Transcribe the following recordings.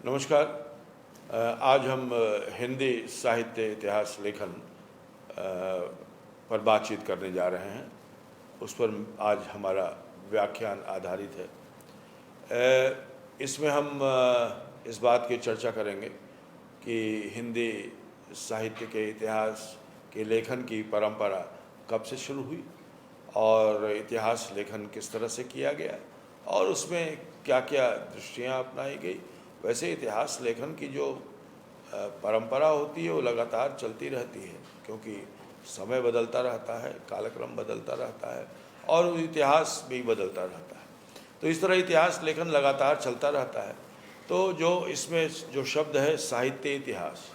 नमस्कार। आज हम हिंदी साहित्य इतिहास लेखन पर बातचीत करने जा रहे हैं। उस पर आज हमारा व्याख्यान आधारित है। इसमें हम इस बात की चर्चा करेंगे कि हिंदी साहित्य के इतिहास के लेखन की परंपरा कब से शुरू हुई और इतिहास लेखन किस तरह से किया गया और उसमें क्या क्या दृष्टियाँ अपनाई गई। वैसे इतिहास लेखन की जो परंपरा होती है वो लगातार चलती रहती है, क्योंकि समय बदलता रहता है, कालक्रम बदलता रहता है और इतिहास भी बदलता रहता है। तो इस तरह इतिहास लेखन लगातार चलता रहता है। तो जो इसमें जो शब्द है साहित्य इतिहास,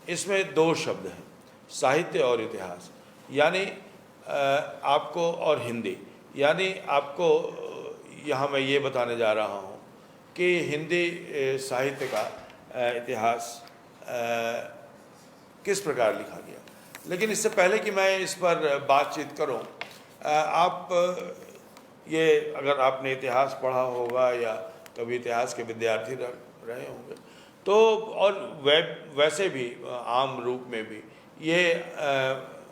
इसमें दो शब्द हैं, साहित्य और इतिहास, यानी आपको और हिंदी, यानी आपको यहाँ मैं ये बताने जा रहा हूँ कि हिंदी साहित्य का इतिहास किस प्रकार लिखा गया। लेकिन इससे पहले कि मैं इस पर बातचीत करूं, आप ये अगर आपने इतिहास पढ़ा होगा या कभी इतिहास के विद्यार्थी रहे होंगे तो, और वैसे भी आम रूप में भी ये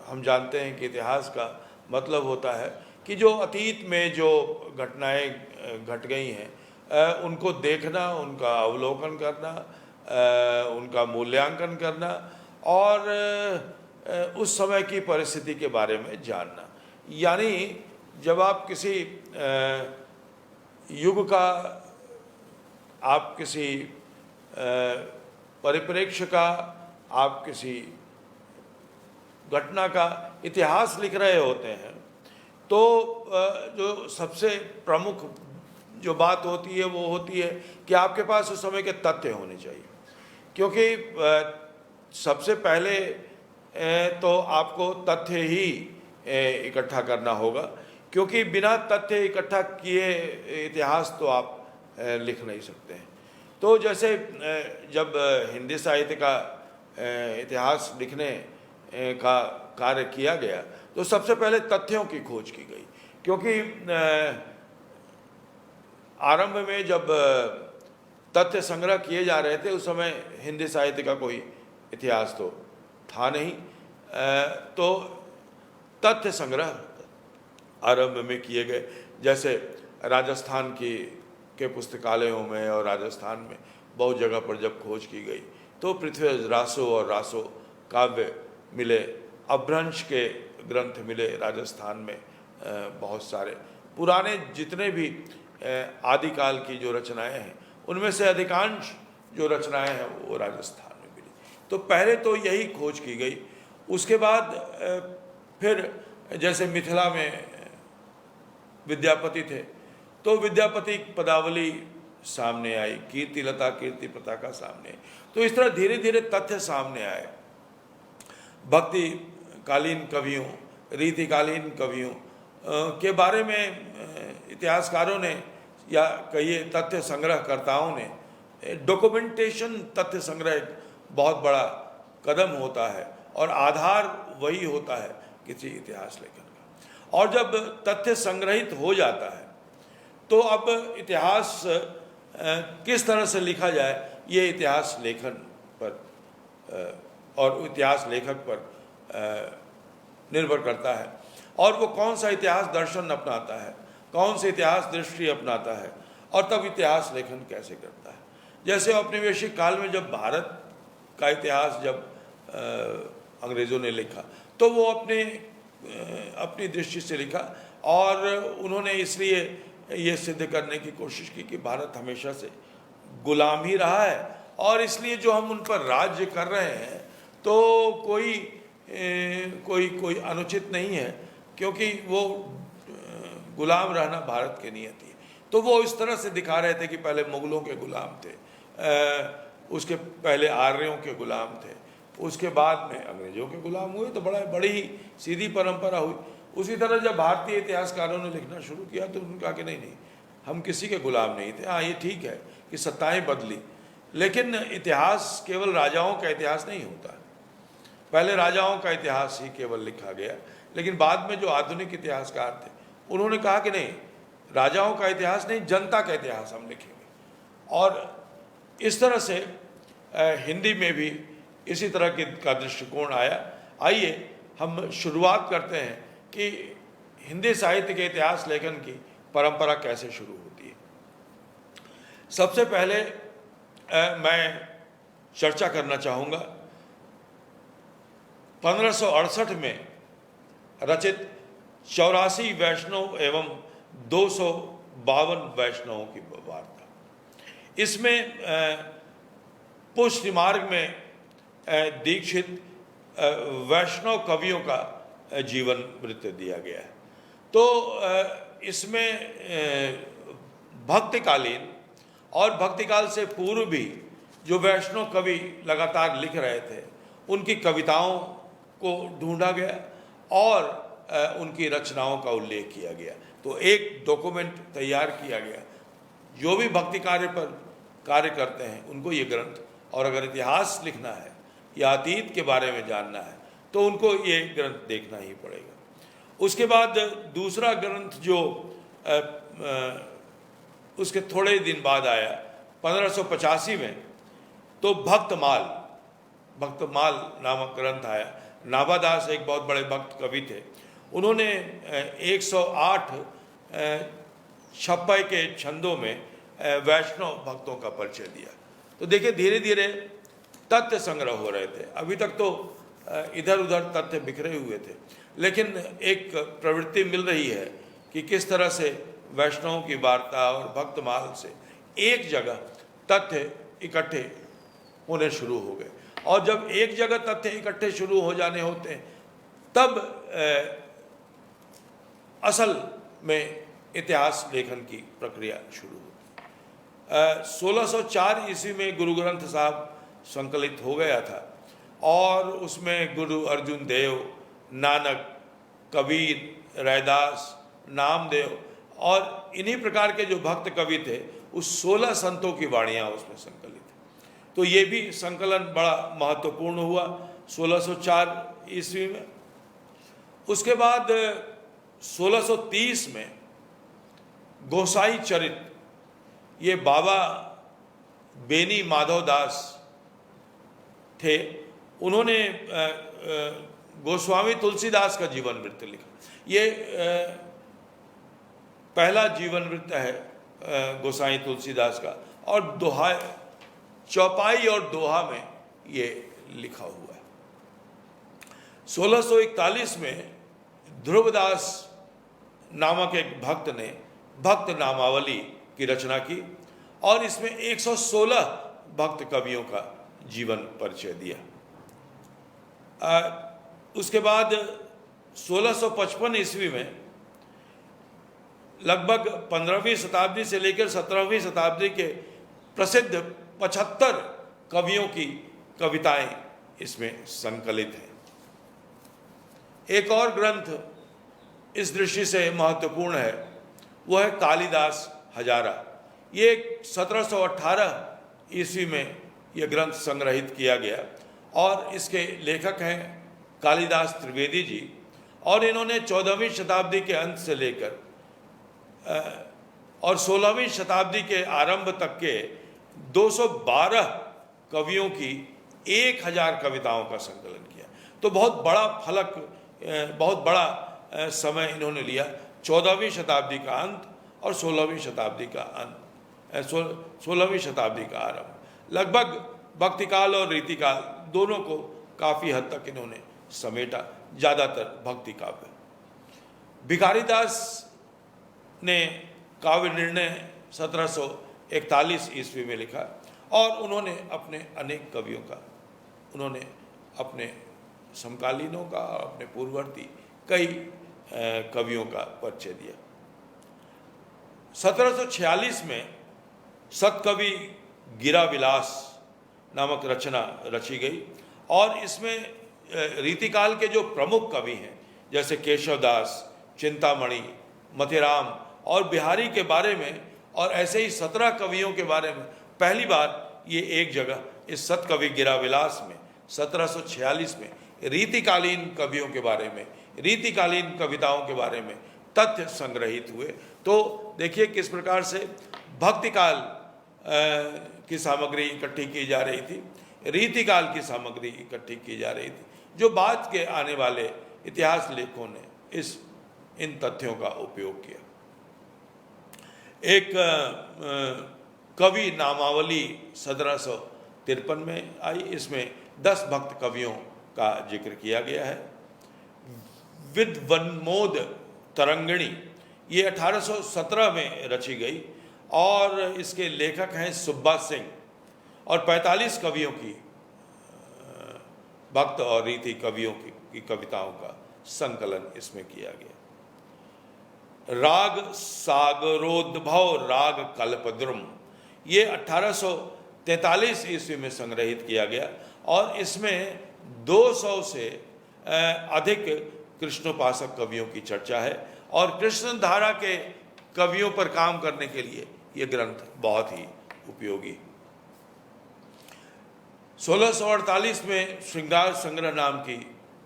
हम जानते हैं कि इतिहास का मतलब होता है कि जो अतीत में जो घटनाएं घट गई हैं उनको देखना, उनका अवलोकन करना, उनका मूल्यांकन करना और उस समय की परिस्थिति के बारे में जानना। यानी जब आप किसी युग का, आप किसी परिप्रेक्ष्य का, आप किसी घटना का इतिहास लिख रहे होते हैं तो जो सबसे प्रमुख जो बात होती है वो होती है कि आपके पास उस समय के तथ्य होने चाहिए, क्योंकि सबसे पहले तो आपको तथ्य ही इकट्ठा करना होगा, क्योंकि बिना तथ्य इकट्ठा किए इतिहास तो आप लिख नहीं सकते हैं। तो जैसे जब हिंदी साहित्य का इतिहास लिखने का कार्य किया गया तो सबसे पहले तथ्यों की खोज की गई, क्योंकि आरंभ में जब तथ्य संग्रह किए जा रहे थे उस समय हिंदी साहित्य का कोई इतिहास तो था नहीं। तो तथ्य संग्रह आरंभ में किए गए, जैसे राजस्थान के पुस्तकालयों में और राजस्थान में बहुत जगह पर जब खोज की गई तो पृथ्वी रासो और रासो काव्य मिले, अपभ्रंश के ग्रंथ मिले राजस्थान में, बहुत सारे पुराने जितने भी आदिकाल की जो रचनाएं हैं उनमें से अधिकांश जो रचनाएं हैं वो राजस्थान में मिली। तो पहले तो यही खोज की गई। उसके बाद फिर जैसे मिथिला में विद्यापति थे तो विद्यापति पदावली सामने आई, कीर्तिलता कीर्ति पताका सामने। तो इस तरह धीरे धीरे तथ्य सामने आए। भक्ति कालीन कवियों, रीतिकालीन कवियों के बारे में इतिहासकारों ने या कहिए तथ्य संग्रहकर्ताओं ने, डॉक्यूमेंटेशन तथ्य संग्रह एक बहुत बड़ा कदम होता है और आधार वही होता है किसी इतिहास लेखन का। और जब तथ्य संग्रहित हो जाता है तो अब इतिहास किस तरह से लिखा जाए ये इतिहास लेखन पर और इतिहास लेखक पर निर्भर करता है, और वो कौन सा इतिहास दर्शन अपनाता है, कौन सी इतिहास दृष्टि अपनाता है और तब इतिहास लेखन कैसे करता है। जैसे औपनिवेशिक काल में जब भारत का इतिहास जब अंग्रेज़ों ने लिखा तो वो अपनी दृष्टि से लिखा और उन्होंने इसलिए ये सिद्ध करने की कोशिश की कि भारत हमेशा से गुलाम ही रहा है और इसलिए जो हम उन पर राज्य कर रहे हैं तो कोई अनुचित नहीं है, क्योंकि वो गुलाम रहना भारत की नियति है। तो वो इस तरह से दिखा रहे थे कि पहले मुगलों के गुलाम थे, उसके पहले आर्यों के गुलाम थे, उसके बाद में अंग्रेजों के गुलाम हुए, तो बड़ी ही सीधी परंपरा हुई। उसी तरह जब भारतीय इतिहासकारों ने लिखना शुरू किया तो उन्होंने कहा कि नहीं, हम किसी के गुलाम नहीं थे। हाँ, ये ठीक है कि सत्ताएं बदली, लेकिन इतिहास केवल राजाओं का इतिहास नहीं होता। पहले राजाओं का इतिहास ही केवल लिखा गया, लेकिन बाद में जो आधुनिक इतिहासकार थे उन्होंने कहा कि नहीं, राजाओं का इतिहास नहीं, जनता का इतिहास हम लिखेंगे। और इस तरह से हिंदी में भी इसी तरह का दृष्टिकोण आया। आइए हम शुरुआत करते हैं कि हिंदी साहित्य के इतिहास लेखन की परंपरा कैसे शुरू होती है। सबसे पहले मैं चर्चा करना चाहूँगा 1568 में रचित 84 वैष्णव एवं 252 वैष्णवों की वार्ता। इसमें पुष्टि मार्ग में दीक्षित वैष्णव कवियों का जीवन वृत्त दिया गया है। तो इसमें भक्तिकालीन और भक्तिकाल से पूर्व भी जो वैष्णव कवि लगातार लिख रहे थे उनकी कविताओं को ढूंढा गया और उनकी रचनाओं का उल्लेख किया गया। तो एक डॉक्यूमेंट तैयार किया गया। जो भी भक्ति कार्य पर कार्य करते हैं उनको ये ग्रंथ, और अगर इतिहास लिखना है या अतीत के बारे में जानना है तो उनको ये ग्रंथ देखना ही पड़ेगा। उसके बाद दूसरा ग्रंथ जो उसके थोड़े दिन बाद आया 1585 में, तो भक्तमाल नामक ग्रंथ आया। नाभादास एक बहुत बड़े भक्त कवि थे। उन्होंने 108 छप्पय के छंदों में वैष्णव भक्तों का परिचय दिया। तो देखिए धीरे धीरे तथ्य संग्रह हो रहे थे। अभी तक तो इधर उधर तथ्य बिखरे हुए थे, लेकिन एक प्रवृत्ति मिल रही है कि किस तरह से वैष्णवों की वार्ता और भक्तमाल से एक जगह तथ्य इकट्ठे होने शुरू हो गए। और जब एक जगह तथ्य इकट्ठे शुरू हो जाने होते हैं तब असल में इतिहास लेखन की प्रक्रिया शुरू होती। 1604 ईस्वी में गुरु ग्रंथ साहब संकलित हो गया था और उसमें गुरु अर्जुन देव, नानक, कबीर, रैदास, नामदेव और इन्हीं प्रकार के जो भक्त कवि थे उस 16 संतों की वाणियाँ उसमें संकलित है। तो ये भी संकलन बड़ा महत्वपूर्ण हुआ 1604 ईस्वी में। उसके बाद 1630 में गोसाई चरित, ये बाबा बेनी माधव दास थे, उन्होंने गोस्वामी तुलसीदास का जीवन वृत्त लिखा। ये पहला जीवन वृत्त है गोसाई तुलसीदास का, और दोहा, चौपाई और दोहा में ये लिखा हुआ है। 1641 में ध्रुवदास नामक एक भक्त ने भक्त नामावली की रचना की और इसमें 116 भक्त कवियों का जीवन परिचय दिया। उसके बाद 1655 ईस्वी में लगभग 15वीं शताब्दी से लेकर 17वीं शताब्दी के प्रसिद्ध 75 कवियों की कविताएं इसमें संकलित हैं। एक और ग्रंथ इस दृष्टि से महत्वपूर्ण है, वो है कालिदास हजारा। ये 1718 ईस्वी में यह ग्रंथ संग्रहित किया गया और इसके लेखक हैं कालिदास त्रिवेदी जी, और इन्होंने 14वीं शताब्दी के अंत से लेकर और 16वीं शताब्दी के आरंभ तक के 212 कवियों की 1000 कविताओं का संकलन किया। तो बहुत बड़ा फलक, बहुत बड़ा समय इन्होंने लिया। 14वीं शताब्दी का अंत और 16वीं शताब्दी का अंत, 16वीं शताब्दी का आरंभ, लगभग भक्तिकाल और रीतिकाल दोनों को काफ़ी हद तक इन्होंने समेटा, ज़्यादातर भक्ति काव्य। भिखारीदास ने काव्य निर्णय 1741 ईस्वी में लिखा और उन्होंने अपने अनेक कवियों का, उन्होंने अपने समकालीनों का, अपने पूर्ववर्ती कई कवियों का परिचय दिया। 1746 में सतकवि गिरा विलास नामक रचना रची गई और इसमें रीतिकाल के जो प्रमुख कवि हैं जैसे केशवदास, चिंतामणि, मथुराम और बिहारी के बारे में, और ऐसे ही 17 कवियों के बारे में पहली बार ये एक जगह इस सतकवि गिरा विलास में 1746 में रीतिकालीन कवियों के बारे में, रीतिकालीन कविताओं के बारे में तथ्य संग्रहित हुए। तो देखिए किस प्रकार से भक्तिकाल की सामग्री इकट्ठी की जा रही थी, रीतिकाल की सामग्री इकट्ठी की जा रही थी, जो बाद के आने वाले इतिहास लेखकों ने इन तथ्यों का उपयोग किया। एक कवि नामावली 1753 में आई, इसमें 10 भक्त कवियों का जिक्र किया गया है। विद्वन्मोद तरंगिणी ये 1817 में रची गई और इसके लेखक हैं सुब्बा सिंह, और 45 कवियों की भक्त और रीति कवियों की कविताओं का संकलन इसमें किया गया। राग सागरोद्भव राग कल्पद्रुम ये 1843 ईस्वी में संग्रहित किया गया और इसमें 200 से अधिक कृष्णोपासक कवियों की चर्चा है और कृष्ण धारा के कवियों पर काम करने के लिए ये ग्रंथ बहुत ही उपयोगी। 1648 में श्रृंगार संग्रह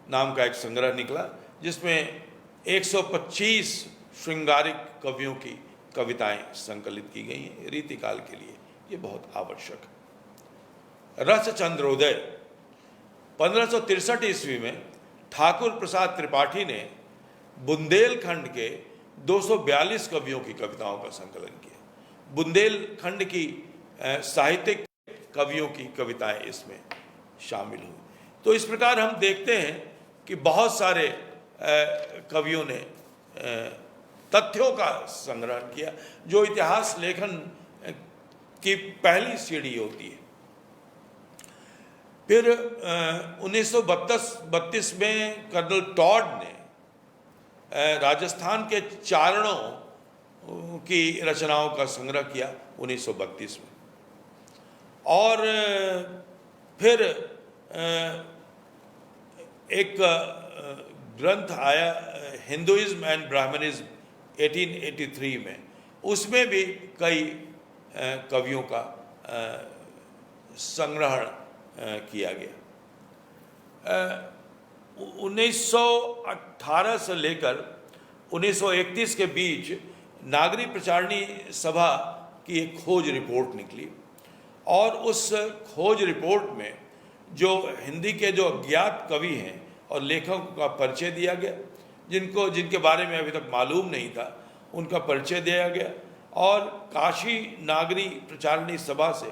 नाम का एक संग्रह निकला, जिसमें 125 श्रृंगारिक कवियों की कविताएं संकलित की गई हैं। रीतिकाल के लिए ये बहुत आवश्यक है। रस चंद्रोदय 1563 ईस्वी में ठाकुर प्रसाद त्रिपाठी ने बुंदेलखंड के 242 कवियों की कविताओं का संकलन किया। बुंदेलखंड की साहित्यिक कवियों की कविताएं इसमें शामिल हुई। तो इस प्रकार हम देखते हैं कि बहुत सारे कवियों ने तथ्यों का संग्रहण किया, जो इतिहास लेखन की पहली सीढ़ी होती है। फिर 1932 में कर्नल टॉड ने राजस्थान के चारणों की रचनाओं का संग्रह किया 1932 में। और फिर एक ग्रंथ आया हिंदुइज्म एंड ब्राह्मणिज्म 1883 में, उसमें भी कई कवियों का संग्रहण किया गया। 1918 से लेकर 1931 के बीच नागरी प्रचारणी सभा की एक खोज रिपोर्ट निकली और उस खोज रिपोर्ट में जो हिंदी के जो अज्ञात कवि हैं और लेखकों का परिचय दिया गया, जिनके बारे में अभी तक मालूम नहीं था, उनका परिचय दिया गया और काशी नागरी प्रचारणी सभा से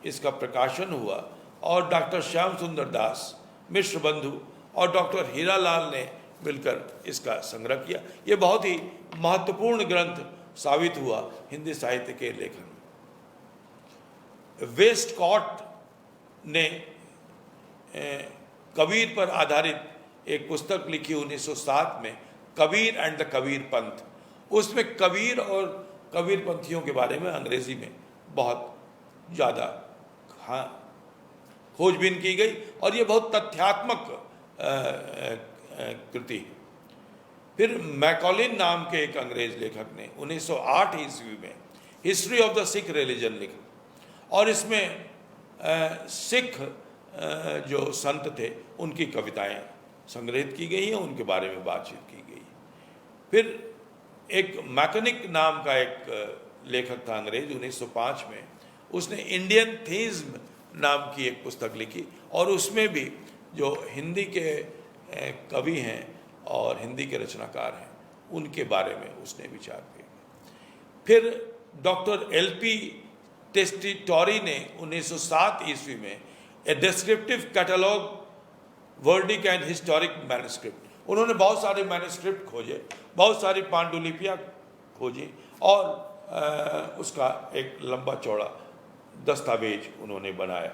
इसका प्रकाशन हुआ और डॉक्टर श्याम सुंदर दास, मिश्र बंधु और डॉक्टर हीरालाल ने मिलकर इसका संग्रह किया। ये बहुत ही महत्वपूर्ण ग्रंथ साबित हुआ हिंदी साहित्य के लेखन में। वेस्टकॉट ने कबीर पर आधारित एक पुस्तक लिखी 1907 में, कबीर एंड द कबीर पंथ। उसमें कबीर और कबीर पंथियों के बारे में अंग्रेजी में बहुत ज़्यादा खोजबीन की गई और ये बहुत तथ्यात्मक कृति है। फिर मैकॉलिन नाम के एक अंग्रेज लेखक ने 1908 ईस्वी में history of the Sikh religion लिखा और इसमें सिख जो संत थे उनकी कविताएं संग्रहित की गई हैं, उनके बारे में बातचीत की गई। फिर एक मैकेनिक नाम का एक लेखक था अंग्रेज 1905 में, उसने इंडियन थीज्म नाम की एक पुस्तक लिखी और उसमें भी जो हिंदी के कवि हैं और हिंदी के रचनाकार हैं उनके बारे में उसने विचार किया। फिर डॉक्टर एल.पी. टेस्टिटोरी ने 1907 ईस्वी में A descriptive catalogue Vedic and historic manuscript, उन्होंने बहुत सारे मैन्युस्क्रिप्ट खोजे, बहुत सारी पांडुलिपियाँ खोजी और उसका एक लंबा चौड़ा दस्तावेज उन्होंने बनाया।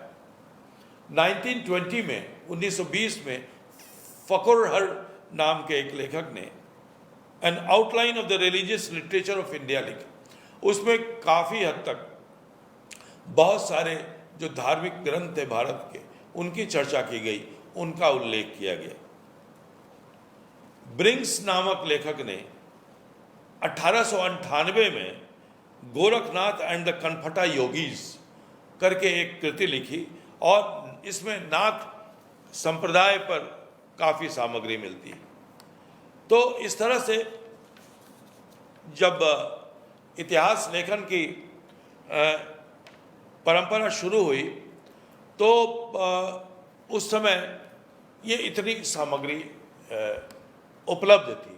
1920 में फखरुल नाम के एक लेखक ने N outline of the religious literature of India लिखा। उसमें काफ़ी हद तक बहुत सारे जो धार्मिक ग्रंथ थे भारत के उनकी चर्चा की गई, उनका उल्लेख किया गया। ब्रिंग्स नामक लेखक ने 1898 में गोरखनाथ एंड द कनफटा योगीज करके एक कृति लिखी और इसमें नाथ संप्रदाय पर काफ़ी सामग्री मिलती है। तो इस तरह से जब इतिहास लेखन की परंपरा शुरू हुई तो उस समय ये इतनी सामग्री उपलब्ध थी।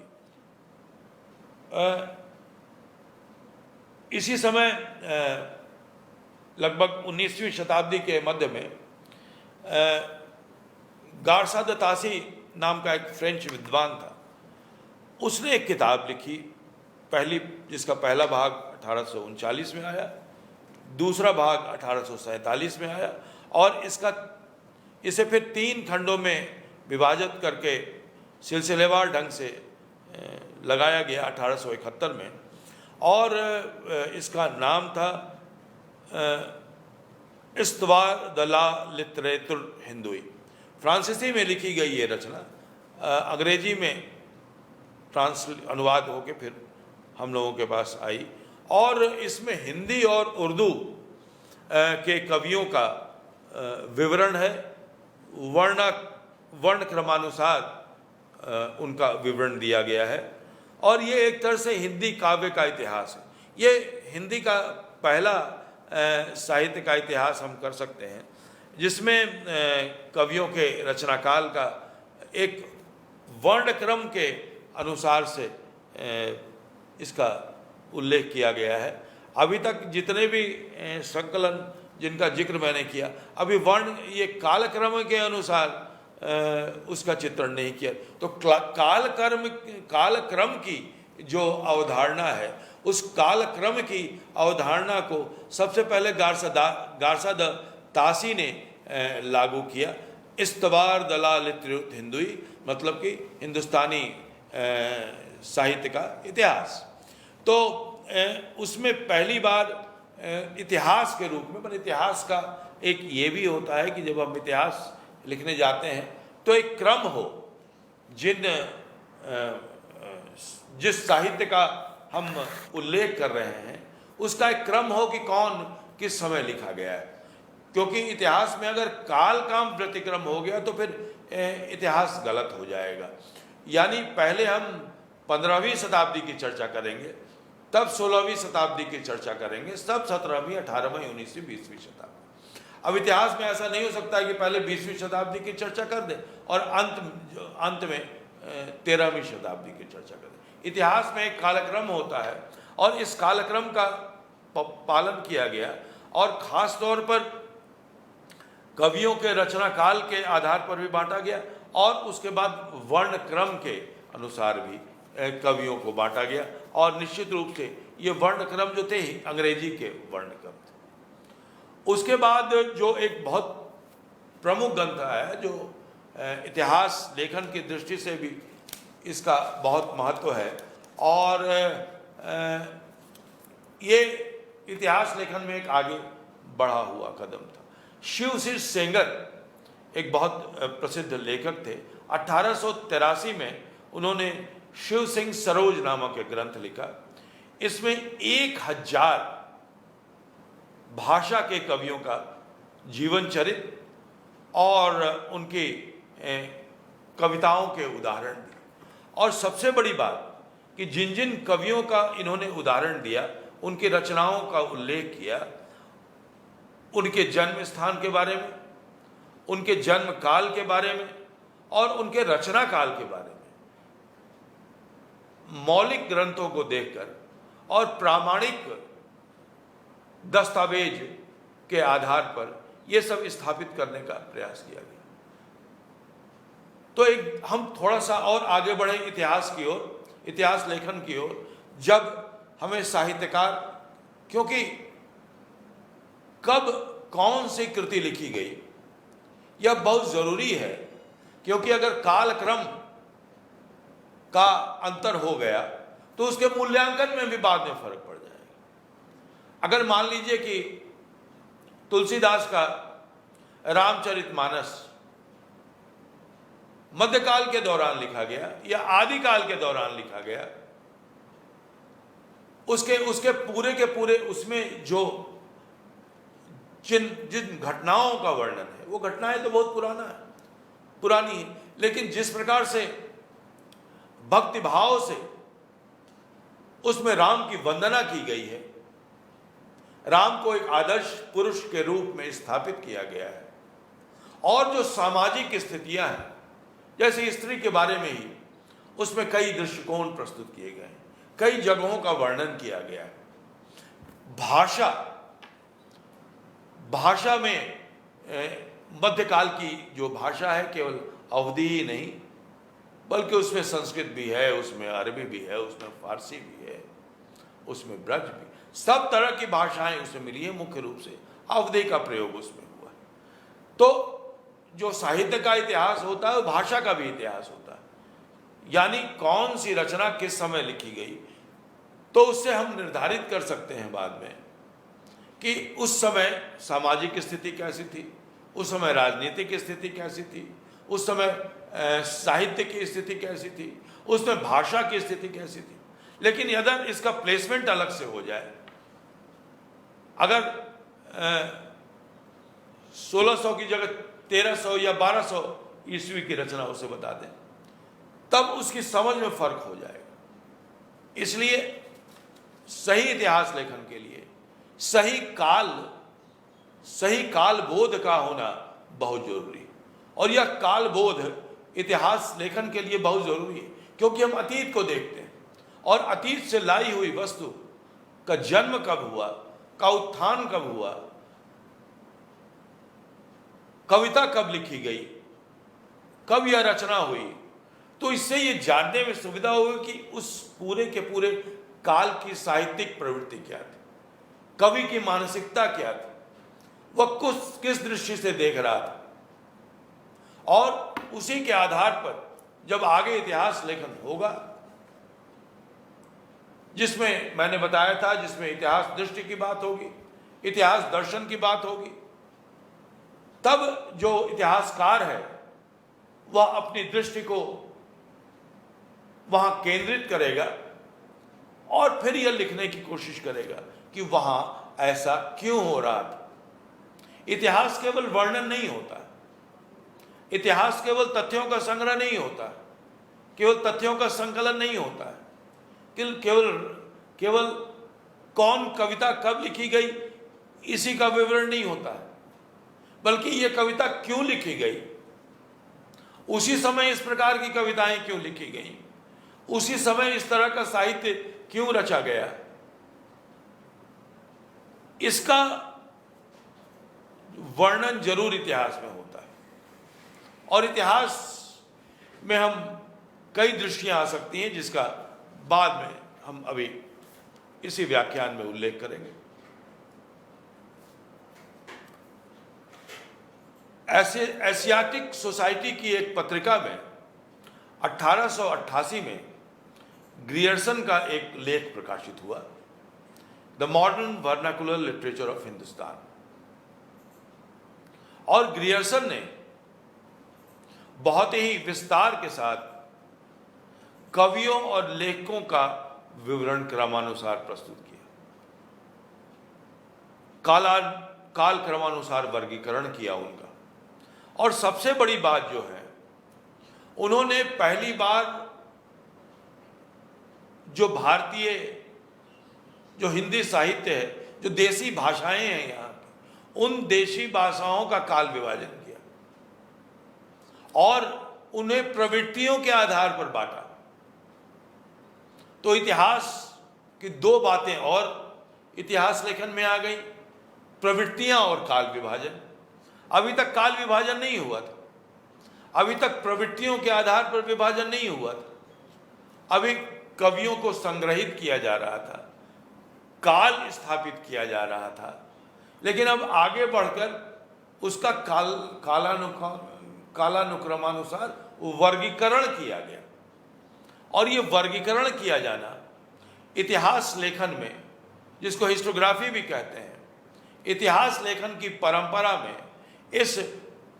इसी समय लगभग 19वीं शताब्दी के मध्य में गारसा द तासी नाम का एक फ्रेंच विद्वान था। उसने एक किताब लिखी जिसका पहला भाग 1839 में आया, दूसरा भाग 1847 में आया और इसे फिर 3 खंडों में विभाजित करके सिलसिलेवार ढंग से लगाया गया 1871 में, और इसका नाम था इस्तवार द ला लिटरेतुर हिंदुई। फ्रांसीसी में लिखी गई ये रचना अंग्रेजी में अनुवाद होके फिर हम लोगों के पास आई, और इसमें हिंदी और उर्दू के कवियों का विवरण है। वर्ण क्रमानुसार उनका विवरण दिया गया है, और ये एक तरह से हिंदी काव्य का इतिहास है। ये हिंदी का पहला साहित्य का इतिहास हम कर सकते हैं जिसमें कवियों के रचनाकाल का एक वर्णक्रम के अनुसार से इसका उल्लेख किया गया है। अभी तक जितने भी संकलन जिनका जिक्र मैंने किया, अभी ये कालक्रम के अनुसार उसका चित्रण नहीं किया। तो कालक्रम की जो अवधारणा है, उस कालक्रम की अवधारणा को सबसे पहले गारसा द तासी ने लागू किया। इस्तवार द ला लिटरेतुर हिंदुई मतलब कि हिंदुस्तानी साहित्य का इतिहास। तो उसमें पहली बार इतिहास के रूप में, पर इतिहास का एक ये भी होता है कि जब हम इतिहास लिखने जाते हैं तो एक क्रम हो, जिस साहित्य का हम उल्लेख कर रहे हैं उसका एक क्रम हो कि कौन किस समय लिखा गया है। क्योंकि इतिहास में अगर काल का व्यतिक्रम हो गया तो फिर इतिहास गलत हो जाएगा। यानी पहले हम 15वीं शताब्दी की चर्चा करेंगे, तब 16वीं शताब्दी की चर्चा करेंगे, तब 17वीं, 18वीं, 19वीं, 20वीं शताब्दी। अब इतिहास में ऐसा नहीं हो सकता है कि पहले 20वीं शताब्दी की चर्चा कर दें और अंत में 13वीं शताब्दी की चर्चा कर दें। इतिहास में एक कालक्रम होता है और इस कालक्रम का पालन किया गया, और ख़ास तौर पर कवियों के रचना काल के आधार पर भी बांटा गया, और उसके बाद वर्ण क्रम के अनुसार भी कवियों को बांटा गया। और निश्चित रूप से ये वर्ण क्रम जो थे अंग्रेजी के वर्ण क्रम थे। उसके बाद जो एक बहुत प्रमुख ग्रंथ है, जो इतिहास लेखन की दृष्टि से भी इसका बहुत महत्व है, और ये इतिहास लेखन में एक आगे बढ़ा हुआ कदम था। शिवसिर सेंगर एक बहुत प्रसिद्ध लेखक थे। 1883 में उन्होंने शिव सिंह सरोज नामक एक ग्रंथ लिखा। इसमें 1000 भाषा के कवियों का जीवन चरित्र और उनकी कविताओं के उदाहरण दिए। और सबसे बड़ी बात कि जिन जिन कवियों का इन्होंने उदाहरण दिया, उनकी रचनाओं का उल्लेख किया, उनके जन्म स्थान के बारे में, उनके जन्म काल के बारे में और उनके रचना काल के बारे में मौलिक ग्रंथों को देखकर और प्रामाणिक दस्तावेज के आधार पर यह सब स्थापित करने का प्रयास किया गया। तो एक हम थोड़ा सा और आगे बढ़े इतिहास की ओर, इतिहास लेखन की ओर। जब हमें साहित्यकार, क्योंकि कब कौन सी कृति लिखी गई यह बहुत जरूरी है, क्योंकि अगर कालक्रम का अंतर हो गया तो उसके मूल्यांकन में भी बाद में फर्क पड़ जाएगा। अगर मान लीजिए कि तुलसीदास का रामचरितमानस मध्यकाल के दौरान लिखा गया या आदिकाल के दौरान लिखा गया, उसके पूरे के पूरे उसमें जो जिन घटनाओं का वर्णन है, वो घटनाएं तो बहुत पुरानी है, लेकिन जिस प्रकार से भक्ति भाव से उसमें राम की वंदना की गई है, राम को एक आदर्श पुरुष के रूप में स्थापित किया गया है। और जो सामाजिक स्थितियां हैं, जैसे स्त्री के बारे में ही, उसमें कई दृष्टिकोण प्रस्तुत किए गए हैं, कई जगहों का वर्णन किया गया है। भाषा में मध्यकाल की जो भाषा है, केवल अवधी ही नहीं, बल्कि उसमें संस्कृत भी है, उसमें अरबी भी है, उसमें फारसी भी है, उसमें ब्रज भी, सब तरह की भाषाएं उसमें मिली है। मुख्य रूप से अवधी का प्रयोग उसमें हुआ है। तो जो साहित्य का इतिहास होता है, वो भाषा का भी इतिहास होता है, यानी कौन सी रचना किस समय लिखी गई, तो उससे हम निर्धारित कर सकते हैं बाद में कि उस समय सामाजिक स्थिति कैसी थी, उस समय राजनीतिक स्थिति कैसी थी, उस समय साहित्य की स्थिति कैसी थी, उसमें भाषा की स्थिति कैसी थी। लेकिन यदि इसका प्लेसमेंट अलग से हो जाए, अगर 1600 की जगह 1300 या 1200 ईस्वी की रचना उसे बता दें, तब उसकी समझ में फर्क हो जाएगा। इसलिए सही इतिहास लेखन के लिए सही काल बोध का होना बहुत जरूरी है। और यह काल बोध इतिहास लेखन के लिए बहुत जरूरी है, क्योंकि हम अतीत को देखते हैं और अतीत से लाई हुई वस्तु का जन्म कब हुआ, का उत्थान कब हुआ, कविता कब लिखी गई, कब यह रचना हुई, तो इससे यह जानने में सुविधा होगी कि उस पूरे के पूरे काल की साहित्यिक प्रवृत्ति क्या थी, कवि की मानसिकता क्या थी, वह किस दृष्टि से देख रहा था। और उसी के आधार पर जब आगे इतिहास लेखन होगा, जिसमें मैंने बताया था, जिसमें इतिहास दृष्टि की बात होगी, इतिहास दर्शन की बात होगी, तब जो इतिहासकार है वह अपनी दृष्टि को वहां केंद्रित करेगा और फिर यह लिखने की कोशिश करेगा कि वहां ऐसा क्यों हो रहा था। इतिहास केवल वर्णन नहीं होता, इतिहास केवल तथ्यों का संग्रह नहीं होता, केवल तथ्यों का संकलन नहीं होता है, केवल कौन कविता कब लिखी गई इसी का विवरण नहीं होता है, बल्कि यह कविता क्यों लिखी गई, उसी समय इस प्रकार की कविताएं क्यों लिखी गई, उसी समय इस तरह का साहित्य क्यों रचा गया, इसका वर्णन जरूर इतिहास में होता है। और इतिहास में हम कई दृष्टियां आ सकती हैं, जिसका बाद में हम अभी इसी व्याख्यान में उल्लेख करेंगे। ऐसे एशियाटिक सोसाइटी की एक पत्रिका में 1888 में ग्रियर्सन का एक लेख प्रकाशित हुआ, the modern vernacular literature of Hindustan. और ग्रियर्सन ने बहुत ही विस्तार के साथ कवियों और लेखकों का विवरण क्रमानुसार प्रस्तुत किया, काल क्रमानुसार वर्गीकरण किया उनका। और सबसे बड़ी बात जो है, उन्होंने पहली बार जो भारतीय, जो हिंदी साहित्य है, जो देसी भाषाएं हैं यहाँ की, उन देशी भाषाओं का काल विभाजन किया और उन्हें प्रवृत्तियों के आधार पर बांटा। तो इतिहास की दो बातें और इतिहास लेखन में आ गई, प्रवृत्तियां और काल विभाजन। अभी तक काल विभाजन नहीं हुआ था, अभी तक प्रवृत्तियों के आधार पर विभाजन नहीं हुआ था, अभी कवियों को संग्रहित किया जा रहा था, काल स्थापित किया जा रहा था। लेकिन अब आगे बढ़कर उसका कालानुक्रमानुसार वर्गीकरण किया गया। और ये वर्गीकरण किया जाना इतिहास लेखन में, जिसको हिस्टोग्राफी भी कहते हैं, इतिहास लेखन की परंपरा में इस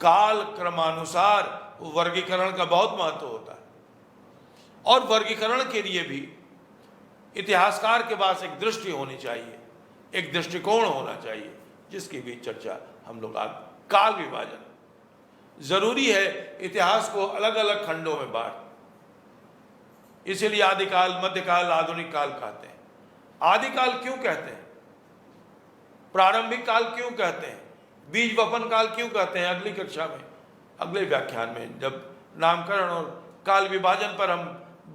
काल क्रमानुसार वर्गीकरण का बहुत महत्व होता है। और वर्गीकरण के लिए भी इतिहासकार के पास एक दृष्टि होनी चाहिए, एक दृष्टिकोण होना चाहिए, जिसकी भी चर्चा हम लोग आज। काल विभाजन जरूरी है, इतिहास को अलग अलग खंडों में बांट, इसीलिए आदिकाल, मध्यकाल, आधुनिक काल कहते हैं। आदिकाल क्यों कहते हैं? प्रारंभिक काल क्यों कहते हैं, बीज वपन काल क्यों कहते हैं, अगली कक्षा में, अगले व्याख्यान में जब नामकरण और काल विभाजन पर हम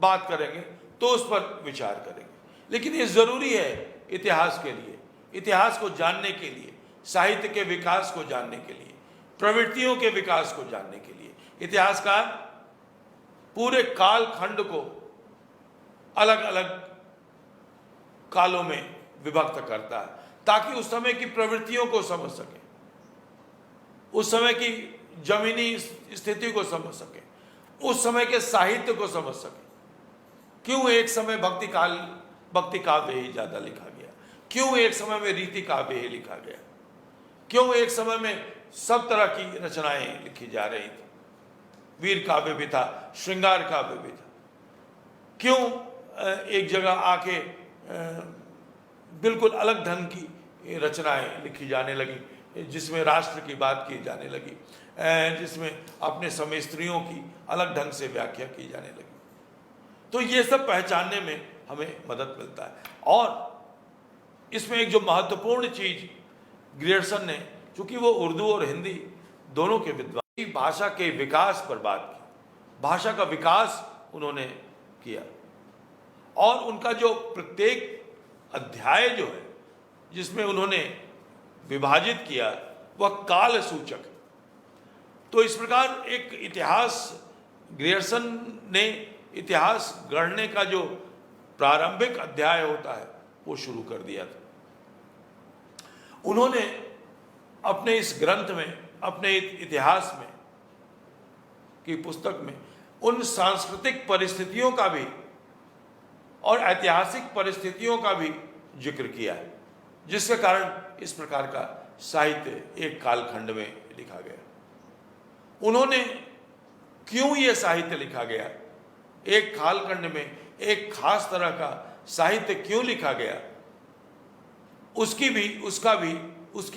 बात करेंगे तो उस पर विचार करेंगे। लेकिन ये जरूरी है इतिहास के लिए, इतिहास को जानने के लिए, साहित्य के विकास को जानने के लिए, प्रवृत्तियों के विकास को जानने के लिए। इतिहासकार पूरे काल खंड को अलग अलग कालों में विभक्त करता है ताकि उस समय की प्रवृत्तियों को समझ सके, उस समय की जमीनी स्थिति को समझ सके, उस समय के साहित्य को समझ सके। क्यों एक समय भक्ति काव्य ही ज्यादा लिखा गया, क्यों एक समय में रीति काव्य ही लिखा गया, क्यों एक समय में सब तरह की रचनाएं लिखी जा रही थी, वीर काव्य भी था, श्रृंगार काव्य भी था। क्यों एक जगह आके बिल्कुल अलग ढंग की रचनाएं लिखी जाने लगी, जिसमें राष्ट्र की बात की जाने लगी, जिसमें अपने समय स्त्रियों की अलग ढंग से व्याख्या की जाने लगी। तो ये सब पहचानने में हमें मदद मिलता है। और इसमें एक जो महत्वपूर्ण चीज ग्रियर्सन ने, चूंकि वो उर्दू और हिंदी दोनों के विद्वान, भाषा के विकास पर बात की, भाषा का विकास उन्होंने किया। और उनका जो प्रत्येक अध्याय जो है जिसमें उन्होंने विभाजित किया वह काल सूचक। तो इस प्रकार एक इतिहास, ग्रियर्सन ने इतिहास गढ़ने का जो प्रारंभिक अध्याय होता है वो शुरू कर दिया था। उन्होंने अपने इस ग्रंथ में, अपने इतिहास में की पुस्तक में उन सांस्कृतिक परिस्थितियों का भी और ऐतिहासिक परिस्थितियों का भी जिक्र किया है, जिसके कारण इस प्रकार का साहित्य एक कालखंड में लिखा गया। उन्होंने क्यों ये साहित्य लिखा गया, एक कालखंड में एक खास तरह का साहित्य क्यों लिखा गया, उसकी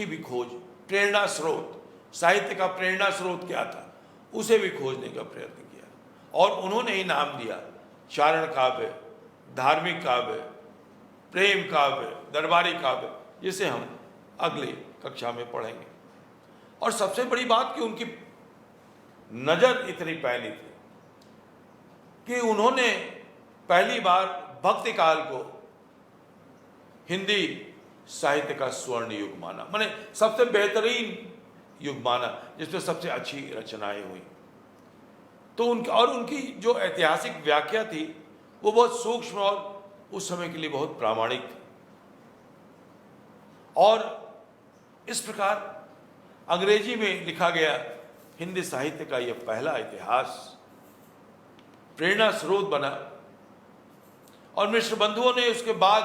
भी खोज, प्रेरणा स्रोत, साहित्य का प्रेरणा स्रोत क्या था, उसे भी खोजने का प्रयत्न किया। और उन्होंने ही नाम दिया चारण काव्य, धार्मिक काव्य, प्रेम काव्य, दरबारी काव्य, जिसे हम अगले कक्षा में पढ़ेंगे। और सबसे बड़ी बात कि उनकी नजर इतनी पैनी थी कि उन्होंने पहली बार भक्ति काल को हिंदी साहित्य का स्वर्ण युग माना, माने सबसे बेहतरीन युग माना, जिसमें सबसे अच्छी रचनाएं हुई। तो उनकी जो ऐतिहासिक व्याख्या थी वो बहुत सूक्ष्म और उस समय के लिए बहुत प्रामाणिक थी। और इस प्रकार अंग्रेजी में लिखा गया हिंदी साहित्य का यह पहला इतिहास प्रेरणा स्रोत बना। और मिश्र बंधुओं ने उसके बाद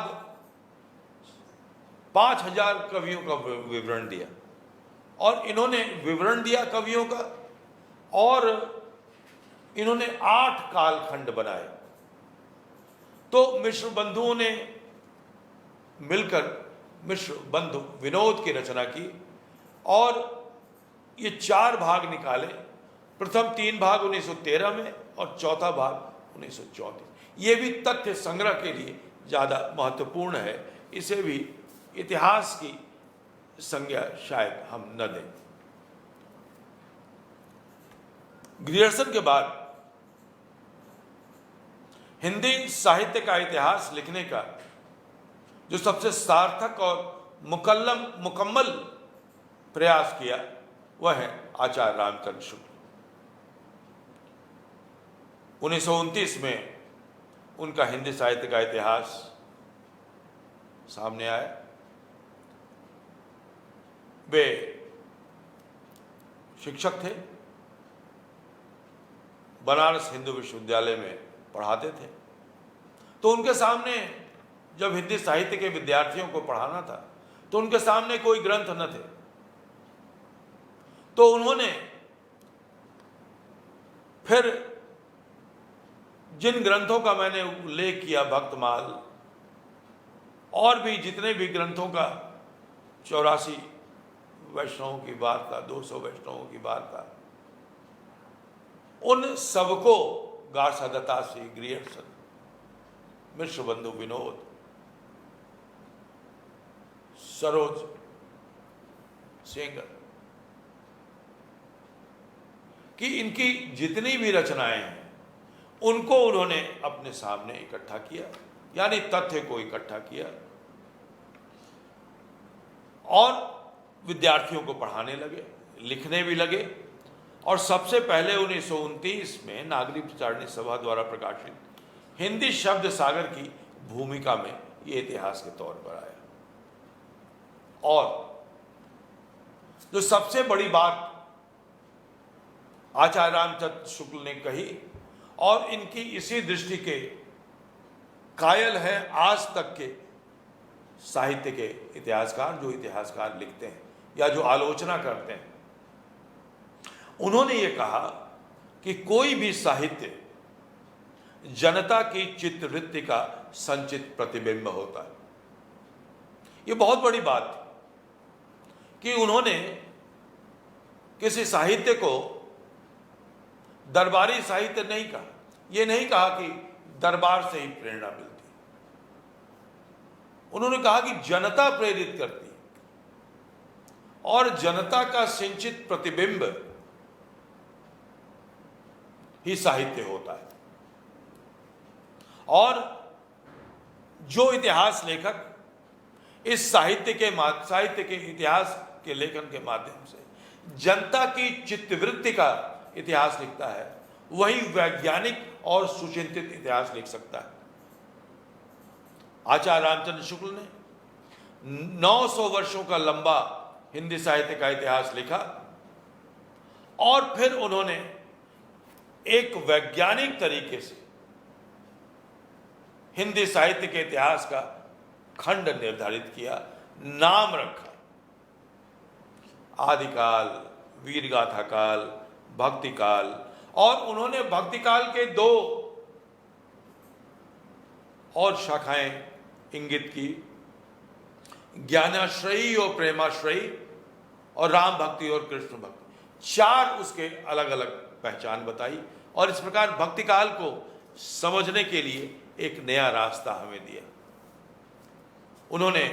5000 कवियों का विवरण दिया, और इन्होंने विवरण दिया कवियों का, और इन्होंने 8 कालखंड बनाए। तो मिश्र बंधुओं ने मिलकर मिश्र बंधु विनोद की रचना की, और ये 4 भाग निकाले। प्रथम 3 भाग 1913 में और चौथा भाग 1934। ये भी तथ्य संग्रह के लिए ज़्यादा महत्वपूर्ण है, इसे भी इतिहास की संज्ञा शायद हम न दें। ग्रियर्सन के बाद हिंदी साहित्य का इतिहास लिखने का जो सबसे सार्थक और मुकम्मल प्रयास किया वह है आचार्य रामचंद्र शुक्ल। 1929 में उनका हिंदी साहित्य का इतिहास सामने आया। वे शिक्षक थे, बनारस हिंदू विश्वविद्यालय में पढ़ाते थे। तो उनके सामने जब हिंदी साहित्य के विद्यार्थियों को पढ़ाना था तो उनके सामने कोई ग्रंथ न थे। तो उन्होंने फिर जिन ग्रंथों का मैंने उल्लेख किया, भक्तमाल और भी जितने भी ग्रंथों का, 84 वैष्णवों की वार्ता, 200 वैष्णवों की वार्ता, उन सबको गार्सदत्ता से ग्रियर्सन, मिश्र बंधु विनोद, सरोज सेंगर, कि इनकी जितनी भी रचनाएं हैं उनको उन्होंने अपने सामने इकट्ठा किया, यानी तथ्य को इकट्ठा किया और विद्यार्थियों को पढ़ाने लगे, लिखने भी लगे। और सबसे पहले 1929 में नागरिक प्रचारणी सभा द्वारा प्रकाशित हिंदी शब्द सागर की भूमिका में ये इतिहास के तौर पर आया। और जो सबसे बड़ी बात आचार्य रामचंद्र शुक्ल ने कही, और इनकी इसी दृष्टि के कायल हैं आज तक के साहित्य के इतिहासकार, जो इतिहासकार लिखते हैं या जो आलोचना करते हैं, उन्होंने ये कहा कि कोई भी साहित्य जनता की चित्तवृत्ति का संचित प्रतिबिंब होता है। ये बहुत बड़ी बात थी कि उन्होंने किसी साहित्य को दरबारी साहित्य नहीं कहा। ये नहीं कहा कि दरबार से ही प्रेरणा मिलती, उन्होंने कहा कि जनता प्रेरित करती और जनता का सिंचित प्रतिबिंब ही साहित्य होता है। और जो इतिहास लेखक इस साहित्य के इतिहास के लेखन के माध्यम से जनता की चित्तवृत्ति का इतिहास लिखता है, वही वैज्ञानिक और सुचिंतित इतिहास लिख सकता है। आचार्य रामचंद्र शुक्ल ने 900 वर्षों का लंबा हिंदी साहित्य का इतिहास लिखा और फिर उन्होंने एक वैज्ञानिक तरीके से हिंदी साहित्य के इतिहास का खंड निर्धारित किया, नाम रखा आदिकाल, वीरगाथा काल, भक्ति काल। और उन्होंने भक्ति काल के 2 और शाखाएं इंगित की, ज्ञानाश्रयी और प्रेमाश्रयी, और राम भक्ति और कृष्ण भक्ति। 4 उसके अलग अलग पहचान बताई और इस प्रकार भक्ति काल को समझने के लिए एक नया रास्ता हमें दिया। उन्होंने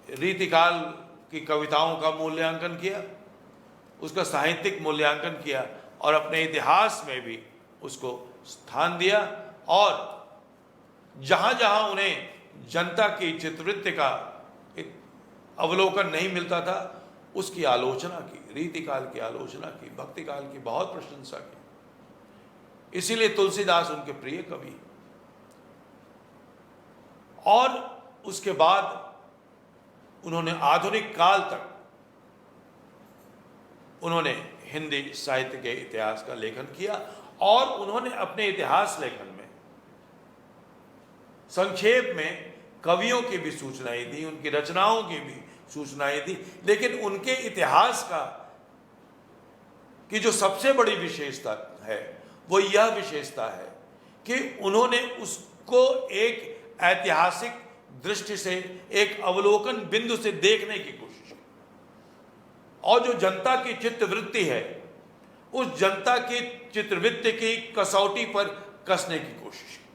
रीतिकाल की कविताओं का मूल्यांकन किया, उसका साहित्यिक मूल्यांकन किया और अपने इतिहास में भी उसको स्थान दिया। और जहाँ जहाँ उन्हें जनता की चित्तवृत्ति का एक अवलोकन नहीं मिलता था, उसकी आलोचना की, रीतिकाल की आलोचना की, भक्ति काल की बहुत प्रशंसा की। इसीलिए तुलसीदास उनके प्रिय कवि। और उसके बाद उन्होंने आधुनिक काल तक उन्होंने हिंदी साहित्य के इतिहास का लेखन किया और उन्होंने अपने इतिहास लेखन में संक्षेप में कवियों की भी सूचनाएं दी, उनकी रचनाओं की भी सूचनाएं दी। लेकिन उनके इतिहास का की जो सबसे बड़ी विशेषता है वो यह विशेषता है कि उन्होंने उसको एक ऐतिहासिक दृष्टि से, एक अवलोकन बिंदु से देखने की कोशिश की और जो जनता की चित्तवृत्ति है उस जनता की चित्तवृत्ति की कसौटी पर कसने की कोशिश की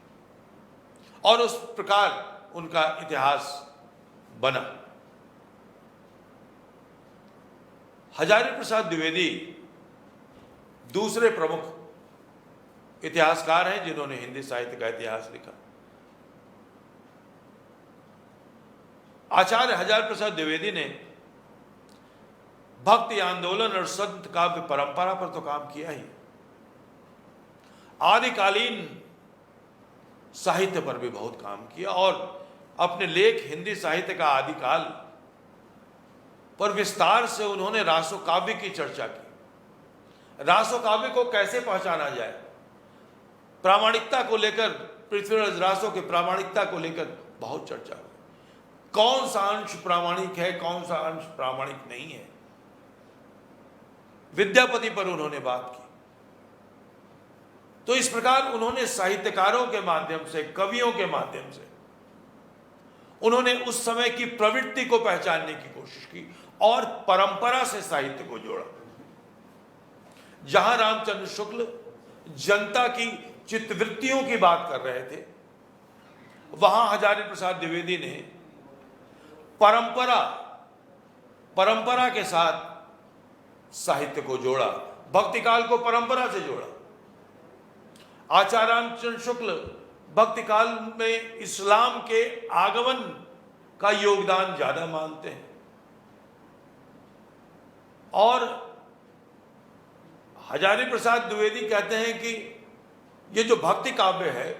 और उस प्रकार उनका इतिहास बना। हजारी प्रसाद द्विवेदी दूसरे प्रमुख इतिहासकार हैं जिन्होंने हिंदी साहित्य का इतिहास लिखा। आचार्य हजारी प्रसाद द्विवेदी ने भक्ति आंदोलन और संत काव्य परंपरा पर तो काम किया ही, आदिकालीन साहित्य पर भी बहुत काम किया और अपने लेख हिंदी साहित्य का आदिकाल पर विस्तार से उन्होंने रासो काव्य की चर्चा की। रासो काव्य को कैसे पहचाना जाए, प्रामाणिकता को लेकर, पृथ्वीराज रासो के प्रामाणिकता को लेकर बहुत चर्चा हुई। कौन सा अंश प्रामाणिक है, कौन सा अंश प्रामाणिक नहीं है, विद्यापति पर उन्होंने बात की। तो इस प्रकार उन्होंने साहित्यकारों के माध्यम से, कवियों के माध्यम से उन्होंने उस समय की प्रवृत्ति को पहचानने की कोशिश की और परंपरा से साहित्य को जोड़ा। जहां रामचंद्र शुक्ल जनता की चित्तवृत्तियों की बात कर रहे थे, वहां हजारी प्रसाद द्विवेदी ने परंपरा परंपरा के साथ साहित्य को जोड़ा, भक्ति काल को परंपरा से जोड़ा। आचार्य रामचंद्र शुक्ल भक्ति काल में इस्लाम के आगमन का योगदान ज्यादा मानते हैं, और हजारी प्रसाद द्विवेदी कहते हैं कि ये जो भक्ति काव्य है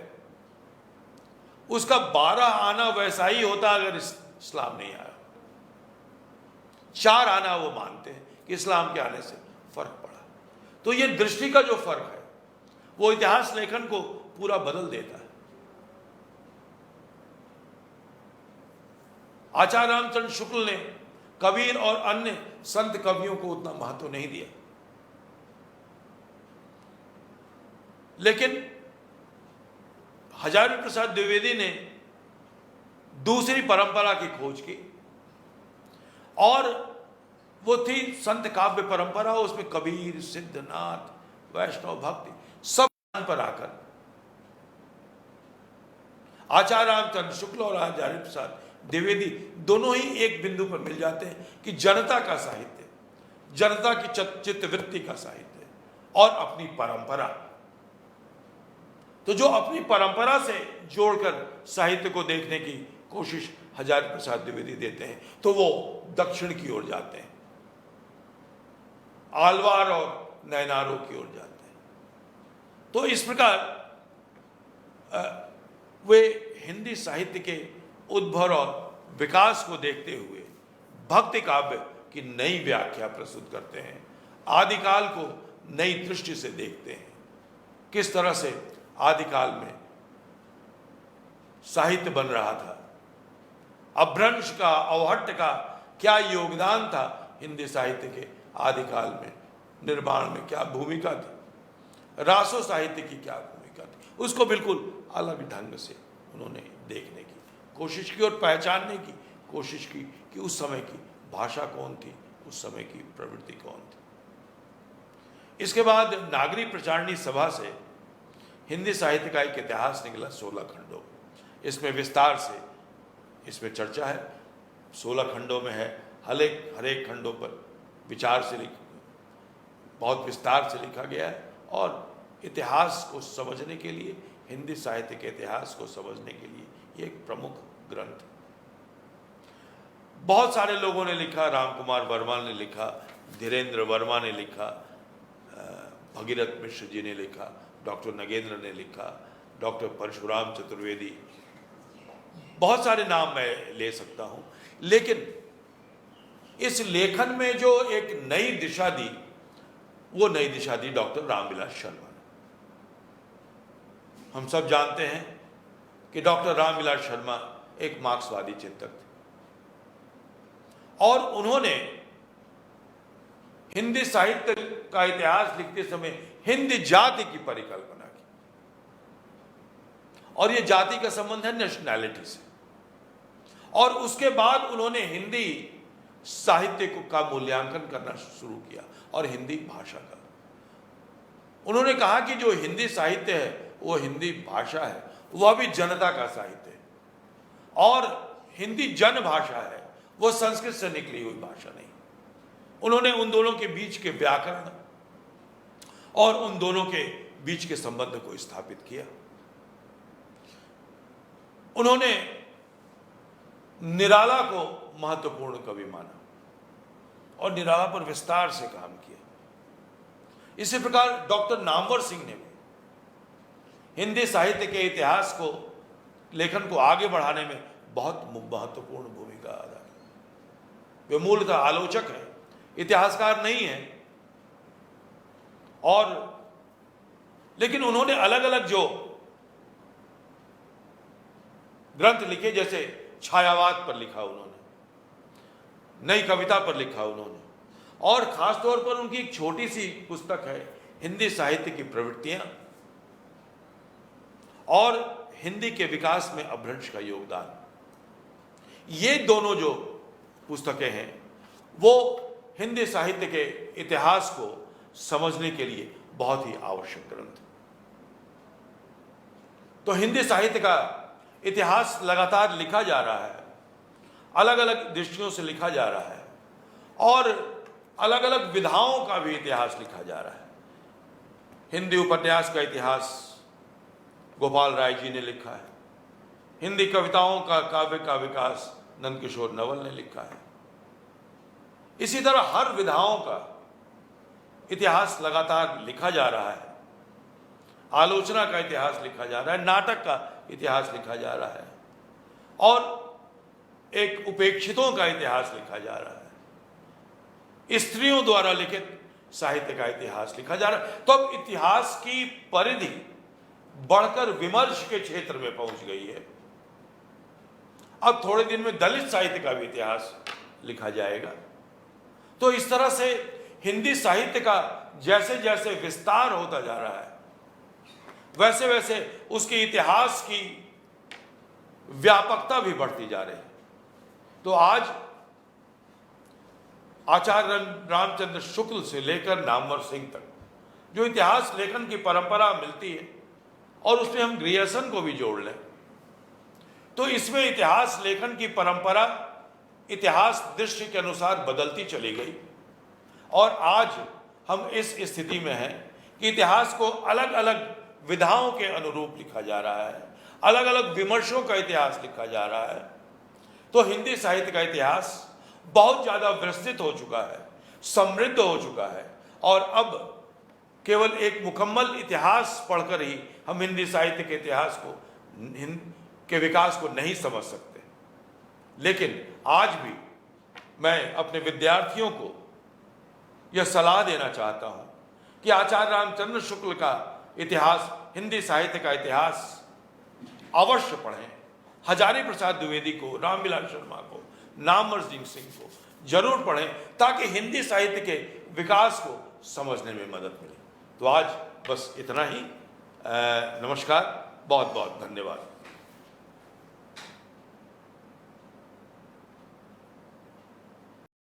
उसका 12 आना वैसा ही होता अगर इस्लाम नहीं आया। 4 आना वो मानते हैं कि इस्लाम के आने से फर्क पड़ा। तो ये दृष्टि का जो फर्क है वो इतिहास लेखन को पूरा बदल देता है। आचार्य रामचंद्र शुक्ल ने कबीर और अन्य संत कवियों को उतना महत्व नहीं दिया, लेकिन हजारी प्रसाद द्विवेदी ने दूसरी परंपरा की खोज की, और वो थी संत काव्य परंपरा। उसमें कबीर, सिद्धनाथ, वैष्णव भक्ति सब पर आकर आचार्य रामचंद्र शुक्ल और आचार्य प्रसाद द्विवेदी दोनों ही एक बिंदु पर मिल जाते हैं कि जनता का साहित्य, जनता की चित्तवृत्ति का साहित्य और अपनी परंपरा। तो जो अपनी परंपरा से जोड़कर साहित्य को देखने की कोशिश हजारी प्रसाद द्विवेदी देते हैं तो वो दक्षिण की ओर जाते हैं, आलवार और नैनारों की ओर जाते हैं। तो इस प्रकार वे हिंदी साहित्य के उद्भव और विकास को देखते हुए भक्ति काव्य की नई व्याख्या प्रस्तुत करते हैं, आदिकाल को नई दृष्टि से देखते हैं। किस तरह से आदिकाल में साहित्य बन रहा था, अपभ्रंश का, अवहट्ट का क्या योगदान था हिंदी साहित्य के आदिकाल में निर्माण में, क्या भूमिका थी, रासो साहित्य की क्या भूमिका थी, उसको बिल्कुल अलग ढंग से उन्होंने देखने की कोशिश की और पहचानने की कोशिश की कि उस समय की भाषा कौन थी, उस समय की प्रवृत्ति कौन थी। इसके बाद नागरी प्रचारणी सभा से हिंदी साहित्य का एक इतिहास निकला 16 खंडों। इसमें विस्तार से इसमें चर्चा है, 16 खंडों में है, हर एक खंडों पर विचार से बहुत विस्तार से लिखा गया है, और इतिहास को समझने के लिए, हिंदी साहित्य के इतिहास को समझने के लिए ये एक प्रमुख ग्रंथ। बहुत सारे लोगों ने लिखा, रामकुमार वर्मा ने लिखा, धीरेन्द्र वर्मा ने लिखा, भगीरथ मिश्र जी ने लिखा, डॉक्टर नगेंद्र ने लिखा, डॉक्टर परशुराम चतुर्वेदी, बहुत सारे नाम मैं ले सकता हूं। लेकिन इस लेखन में जो एक नई दिशा दी, वो नई दिशा दी डॉक्टर रामविलास शर्मा ने। हम सब जानते हैं कि डॉक्टर रामविलास शर्मा एक मार्क्सवादी चिंतक थे, और उन्होंने हिंदी साहित्य का इतिहास लिखते समय हिंदी जाति की परिकल्पना की, और यह जाति का संबंध है नेशनैलिटी से। और उसके बाद उन्होंने हिंदी साहित्य का मूल्यांकन करना शुरू किया और हिंदी भाषा का। उन्होंने कहा कि जो हिंदी साहित्य है वो हिंदी भाषा है, वह भी जनता का साहित्य है, और हिंदी जन भाषा है, वो संस्कृत से निकली हुई भाषा नहीं। उन्होंने उन दोनों के बीच के व्याकरण और उन दोनों के बीच के संबंध को स्थापित किया। उन्होंने निराला को महत्वपूर्ण कवि माना और निराला पर विस्तार से काम किया। इसी प्रकार डॉक्टर नामवर सिंह ने भी हिंदी साहित्य के इतिहास को, लेखन को आगे बढ़ाने में बहुत महत्वपूर्ण भूमिका अदा की। वे मूलतः आलोचक हैं, इतिहासकार नहीं हैं, और लेकिन उन्होंने अलग अलग जो ग्रंथ लिखे, जैसे छायावाद पर लिखा उन्होंने, नई कविता पर लिखा उन्होंने, और खासतौर पर उनकी एक छोटी सी पुस्तक है हिंदी साहित्य की प्रवृत्तियां और हिंदी के विकास में अपभ्रंश का योगदान। ये दोनों जो पुस्तकें हैं वो हिंदी साहित्य के इतिहास को समझने के लिए बहुत ही आवश्यक ग्रंथ। तो हिंदी साहित्य का इतिहास लगातार लिखा जा रहा है, अलग अलग दृष्टियों से लिखा जा रहा है, और अलग अलग विधाओं का भी इतिहास लिखा जा रहा है। हिंदी उपन्यास का इतिहास गोपाल राय जी ने लिखा है। हिंदी कविताओं का काव्य का विकास नंदकिशोर नवल ने लिखा है। इसी तरह हर विधाओं का इतिहास लगातार लिखा जा रहा है। आलोचना का इतिहास लिखा जा रहा है, नाटक का इतिहास लिखा जा रहा है और एक उपेक्षितों का इतिहास लिखा जा रहा है। स्त्रियों द्वारा लिखित साहित्य का इतिहास लिखा जा रहा है। तो अब इतिहास की परिधि बढ़कर विमर्श के क्षेत्र में पहुंच गई है। अब थोड़े दिन में दलित साहित्य का भी इतिहास लिखा जाएगा। तो इस तरह से हिंदी साहित्य का जैसे जैसे विस्तार होता जा रहा है, वैसे वैसे उसके इतिहास की व्यापकता भी बढ़ती जा रही है। तो आज आचार्य रामचंद्र शुक्ल से लेकर नामवर सिंह तक जो इतिहास लेखन की परंपरा मिलती है, और उसमें हम ग्रियर्सन को भी जोड़ लें, तो इसमें इतिहास लेखन की परंपरा इतिहास दृष्टि के अनुसार बदलती चली गई। और आज हम इस स्थिति में हैं कि इतिहास को अलग अलग विधाओं के अनुरूप लिखा जा रहा है, अलग अलग विमर्शों का इतिहास लिखा जा रहा है। तो हिंदी साहित्य का इतिहास बहुत ज़्यादा विस्तृत हो चुका है, समृद्ध हो चुका है, और अब केवल एक मुकम्मल इतिहास पढ़कर ही हम हिंदी साहित्य के इतिहास को के विकास को नहीं समझ सकते। लेकिन आज भी मैं अपने विद्यार्थियों को यह सलाह देना चाहता हूँ कि आचार्य रामचंद्र शुक्ल का इतिहास, हिंदी साहित्य का इतिहास अवश्य पढ़ें। हजारी प्रसाद द्विवेदी को, रामविलास शर्मा को, नामवर सिंह को जरूर पढ़ें, ताकि हिंदी साहित्य के विकास को समझने में मदद मिले। तो आज बस इतना ही। नमस्कार, बहुत बहुत धन्यवाद।